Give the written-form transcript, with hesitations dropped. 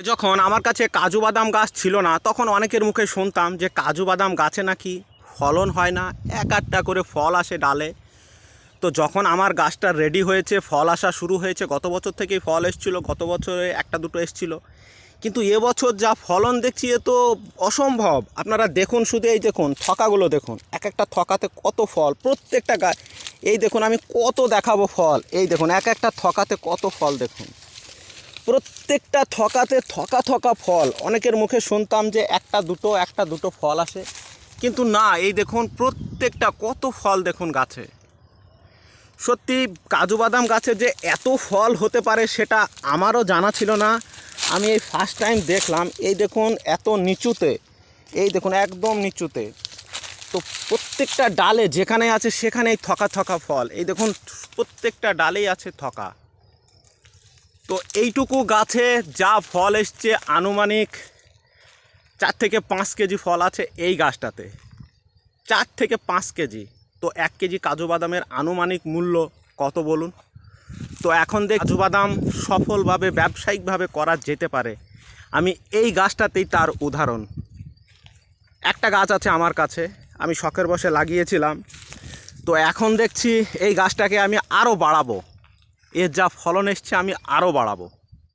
যখন আমার কাছে কাজু বাদাম গাছ ছিল না তখন অনেকের মুখে শুনতাম যে কাজু বাদাম গাছে নাকি ফলন হয় না, এক আধটা করে ফল আসে ডালে। তো যখন আমার গাছটা রেডি হয়েছে, ফল আসা শুরু হয়েছে, গত বছর থেকেই ফল এসেছিলো, গত বছরে একটা দুটো এসেছিলো, কিন্তু এবছর যা ফলন দেখছি এ তো অসম্ভব। আপনারা দেখুন, শুধু এই দেখুন থকাগুলো দেখুন, এক একটা থকাতে কত ফল, প্রত্যেকটা গাছ। এই দেখুন, আমি কত দেখাবো ফল, এই দেখুন এক একটা থকাতে কত ফল দেখুন, প্রত্যেকটা থকাতে থকা থকা ফল। অনেকের মুখে শুনতাম যে একটা দুটো ফল আসে, কিন্তু না, এই দেখুন প্রত্যেকটা কত ফল দেখুন গাছে। সত্যি কাজু বাদাম গাছে যে এত ফল হতে পারে সেটা আমারও জানা ছিল না, আমি এই ফার্স্ট টাইম দেখলাম। এই দেখুন এত নিচুতে, এই দেখুন একদম নিচুতে, তো প্রত্যেকটা ডালে যেখানে আছে সেখানেই থকা থকা ফল। এই দেখুন প্রত্যেকটা ডালেই আছে থকা। তো এইটুকু গাছে যা ফল এসছে আনুমানিক 4 থেকে 5 কেজি ফল আছে এই গাছটাতে, 4 থেকে 5 কেজি। তো 1 কেজি কাজু বাদামের আনুমানিক মূল্য কত বলুন? তো এখন কাজু বাদাম সফলভাবে ব্যবসায়িকভাবে করা যেতে পারে, আমি এই গাছটাতেই তার উদাহরণ। একটা গাছ আছে আমার কাছে, আমি শখের বশে লাগিয়েছিলাম, তো এখন দেখছি এই গাছটাকে আমি আরও বাড়াবো, এর যা ফলন এসছে আমি আরও বাড়াবো।